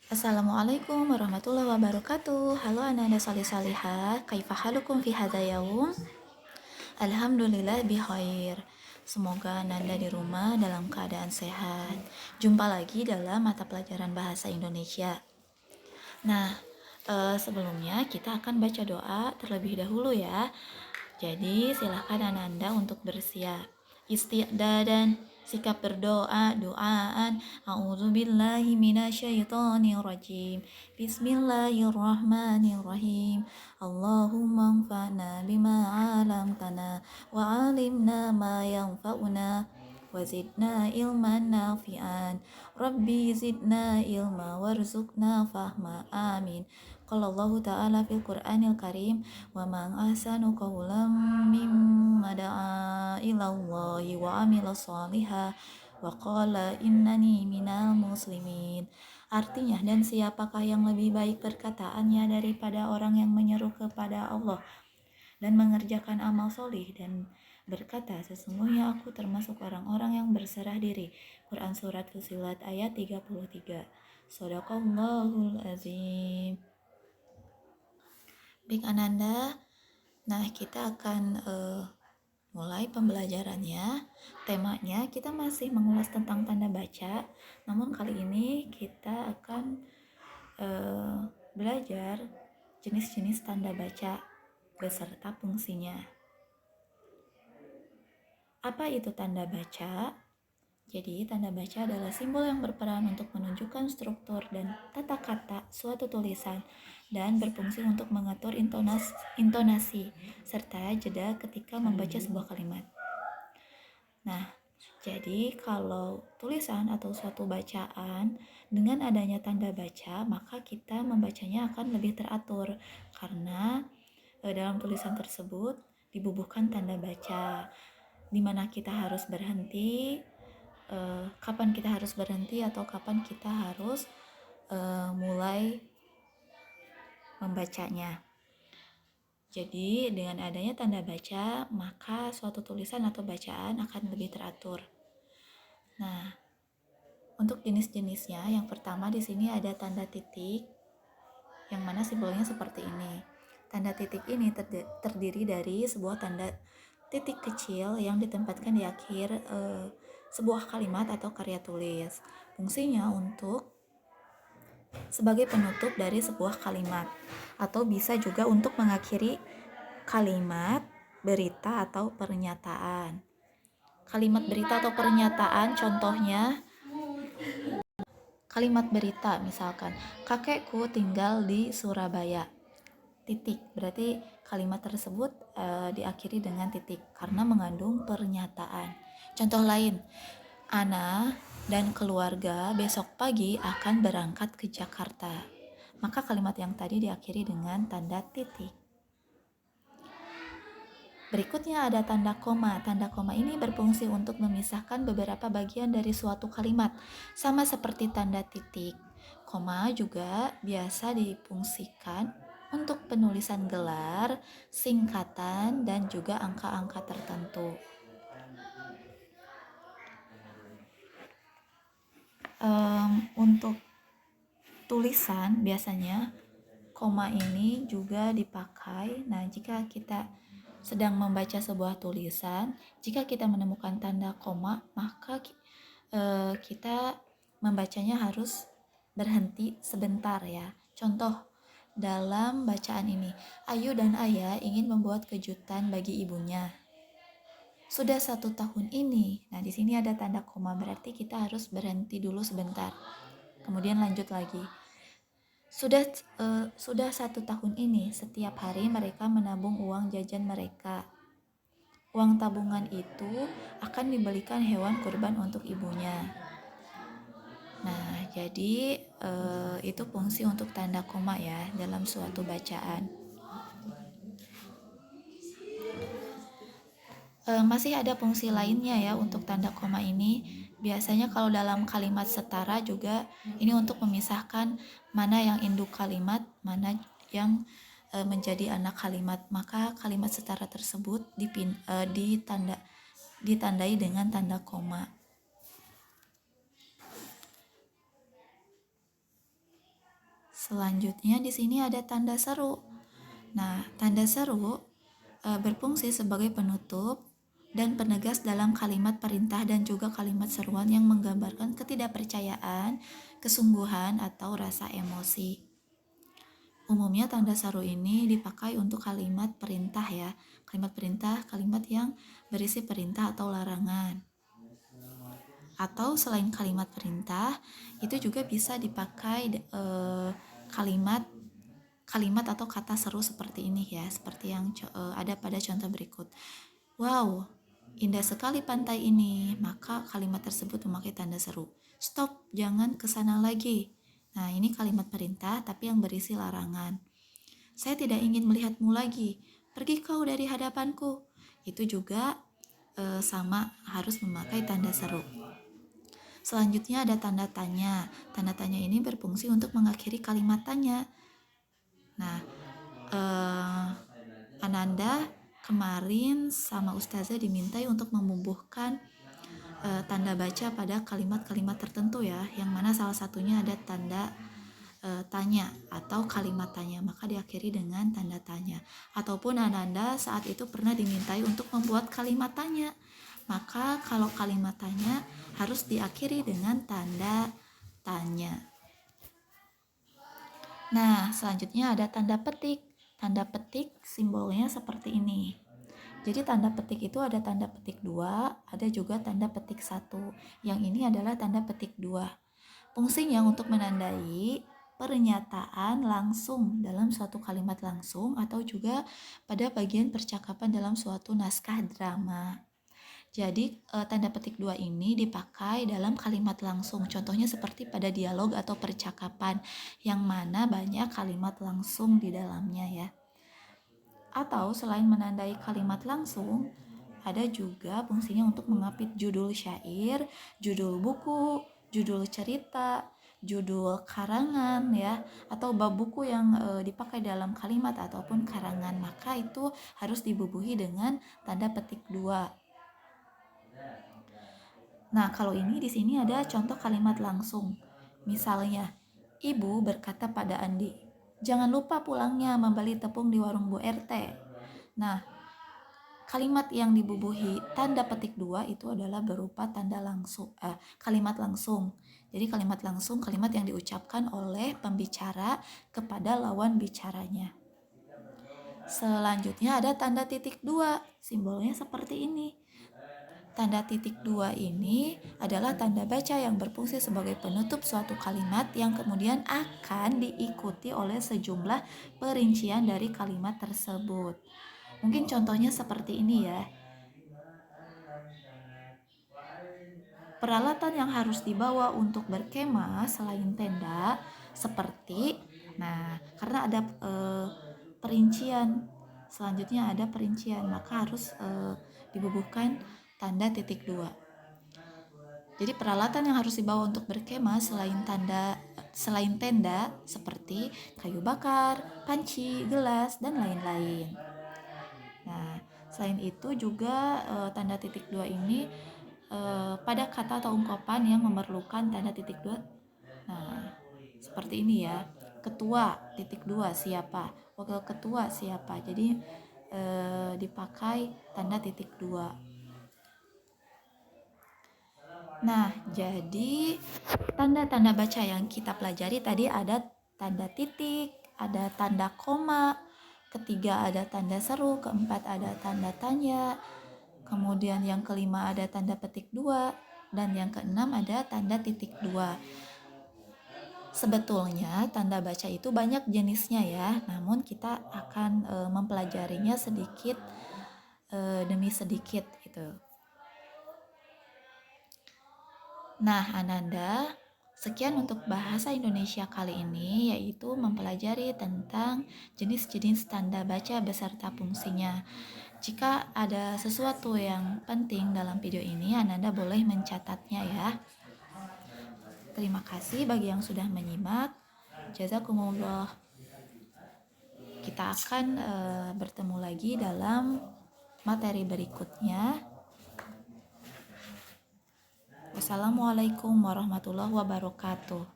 Assalamualaikum warahmatullahi wabarakatuh. Halo anak-anak salih-salihah. Kaifa halukum fi hadza yaum? Alhamdulillah bikhair. Semoga Nanda di rumah dalam keadaan sehat. Jumpa lagi dalam mata pelajaran bahasa Indonesia. Nah, sebelumnya kita akan baca doa terlebih dahulu ya. Jadi silahkan Ananda untuk bersiap. Istiqdadan, sikap berdoa, doaan. A'udzubillahi minasyaitonirrajim. Bismillahirrahmanirrahim. Allahumma anfa'na bima 'allamtana wa 'allimna ma yanfa'una wa zidna ilman nafi'an. Rabbi zidna ilma warzuqna fahma. Amin. Qala Allah Ta'ala fil Qur'anil Karim, wa man ahsanu qawlan mimma da'a ilallahi wa amila shaliha wa qala innani minal muslimin. Artinya, dan siapakah yang lebih baik perkataannya daripada orang yang menyeru kepada Allah dan mengerjakan amal solih dan berkata, sesungguhnya aku termasuk orang-orang yang berserah diri. Quran Surat Fusilat ayat 33. Shadaqallahul azim. Baik Ananda, nah kita akan mulai pembelajarannya. Temanya kita masih mengulas tentang tanda baca, namun kali ini kita akan belajar jenis-jenis tanda baca beserta fungsinya. Apa itu tanda baca? Jadi, tanda baca adalah simbol yang berperan untuk menunjukkan struktur dan tata kata suatu tulisan dan berfungsi untuk mengatur intonasi serta jeda ketika membaca sebuah kalimat. Nah, jadi kalau tulisan atau suatu bacaan dengan adanya tanda baca, maka kita membacanya akan lebih teratur karena dalam tulisan tersebut dibubuhkan tanda baca di mana kita harus berhenti, kapan kita harus berhenti atau kapan kita harus mulai membacanya. Jadi dengan adanya tanda baca, maka suatu tulisan atau bacaan akan lebih teratur. Nah, untuk jenis-jenisnya, yang pertama di sini ada tanda titik, yang mana simbolnya seperti ini. Tanda titik ini terdiri dari sebuah tanda titik kecil yang ditempatkan di akhir sebuah kalimat atau karya tulis. Fungsinya untuk sebagai penutup dari sebuah kalimat, atau bisa juga untuk mengakhiri kalimat, berita, atau pernyataan. Kalimat berita atau pernyataan contohnya kalimat berita, misalkan kakekku tinggal di Surabaya. Titik, berarti kalimat tersebut diakhiri dengan titik karena mengandung pernyataan. Contoh lain, Ana dan keluarga besok pagi akan berangkat ke Jakarta. Maka kalimat yang tadi diakhiri dengan tanda titik. Berikutnya ada tanda koma. Tanda koma ini berfungsi untuk memisahkan beberapa bagian dari suatu kalimat, sama seperti tanda titik. Koma juga biasa difungsikan untuk penulisan gelar, singkatan, dan juga angka-angka tertentu. Untuk tulisan biasanya koma ini juga dipakai. Nah, jika kita sedang membaca sebuah tulisan, jika kita menemukan tanda koma, maka kita membacanya harus berhenti sebentar ya. Contoh dalam bacaan ini, Ayu dan Ayah ingin membuat kejutan bagi ibunya. Sudah 1 tahun ini. Nah, di sini ada tanda koma, berarti kita harus berhenti dulu sebentar. Kemudian lanjut lagi. Sudah 1 tahun ini, setiap hari mereka menabung uang jajan mereka. Uang tabungan itu akan dibelikan hewan kurban untuk ibunya. Nah, jadi itu fungsi untuk tanda koma ya dalam suatu bacaan. Masih ada fungsi lainnya ya untuk tanda koma ini. Biasanya kalau dalam kalimat setara juga ini untuk memisahkan mana yang induk kalimat, mana yang menjadi anak kalimat. Maka kalimat setara tersebut ditandai dengan tanda koma. Selanjutnya di sini ada tanda seru. Nah, tanda seru berfungsi sebagai penutup dan penegas dalam kalimat perintah dan juga kalimat seruan yang menggambarkan ketidakpercayaan, kesungguhan, atau rasa emosi. Umumnya tanda seru ini dipakai untuk kalimat perintah ya. Kalimat perintah, kalimat yang berisi perintah atau larangan. Atau selain kalimat perintah, itu juga bisa dipakai kalimat atau kata seru seperti ini ya, seperti yang ada pada contoh berikut. Wow, indah sekali pantai ini. Maka kalimat tersebut memakai tanda seru. Stop, jangan ke sana lagi. Nah, ini kalimat perintah tapi yang berisi larangan. Saya tidak ingin melihatmu lagi. Pergi kau dari hadapanku. Itu juga sama harus memakai tanda seru. Selanjutnya ada tanda tanya. Tanda tanya ini berfungsi untuk mengakhiri kalimat tanya. Nah, Ananda kemarin sama Ustazah dimintai untuk membubuhkan tanda baca pada kalimat-kalimat tertentu ya, yang mana salah satunya ada tanda tanya atau kalimat tanya, maka diakhiri dengan tanda tanya. Ataupun Ananda saat itu pernah dimintai untuk membuat kalimat tanya, maka kalau kalimat tanya harus diakhiri dengan tanda tanya. Nah, selanjutnya ada tanda petik. Tanda petik simbolnya seperti ini. Jadi tanda petik itu ada tanda petik 2, ada juga tanda petik 1. Yang ini adalah tanda petik 2. Fungsinya untuk menandai pernyataan langsung dalam suatu kalimat langsung atau juga pada bagian percakapan dalam suatu naskah drama. Jadi tanda petik 2 ini dipakai dalam kalimat langsung. Contohnya seperti pada dialog atau percakapan yang mana banyak kalimat langsung di dalamnya ya. Atau selain menandai kalimat langsung, ada juga fungsinya untuk mengapit judul syair, judul buku, judul cerita, judul karangan ya, atau bab buku yang dipakai dalam kalimat ataupun karangan, maka itu harus dibubuhi dengan tanda petik 2. Nah, kalau ini di sini ada contoh kalimat langsung. Misalnya, Ibu berkata pada Andi, "Jangan lupa pulangnya membeli tepung di warung Bu RT." Nah, kalimat yang dibubuhi tanda petik 2 itu adalah berupa tanda langsung, kalimat langsung. Jadi kalimat langsung, kalimat yang diucapkan oleh pembicara kepada lawan bicaranya. Selanjutnya ada tanda titik 2, simbolnya seperti ini. Tanda titik 2 ini adalah tanda baca yang berfungsi sebagai penutup suatu kalimat yang kemudian akan diikuti oleh sejumlah perincian dari kalimat tersebut. Mungkin contohnya seperti ini ya. Peralatan yang harus dibawa untuk berkemah selain tenda seperti, nah karena ada perincian, selanjutnya ada perincian, maka harus dibubuhkan tanda titik 2. Jadi peralatan yang harus dibawa untuk berkemah selain tenda seperti kayu bakar, panci, gelas, dan lain-lain. Nah, selain itu juga tanda titik 2 ini pada kata atau ungkapan yang memerlukan tanda titik 2. Nah, seperti ini ya. Ketua titik 2 siapa? Wakil ketua siapa? Jadi dipakai tanda titik 2. Nah, jadi tanda-tanda baca yang kita pelajari tadi ada tanda titik, ada tanda koma, ketiga ada tanda seru, keempat ada tanda tanya, kemudian yang kelima ada tanda petik 2, dan yang keenam ada tanda titik 2. Sebetulnya tanda baca itu banyak jenisnya ya, namun kita akan mempelajarinya sedikit demi sedikit gitu. Nah, Ananda, sekian untuk bahasa Indonesia kali ini, yaitu mempelajari tentang jenis-jenis tanda baca beserta fungsinya. Jika ada sesuatu yang penting dalam video ini, Ananda boleh mencatatnya ya. Terima kasih bagi yang sudah menyimak. Jazakumullah. Kita akan bertemu lagi dalam materi berikutnya. Wassalamualaikum warahmatullahi wabarakatuh.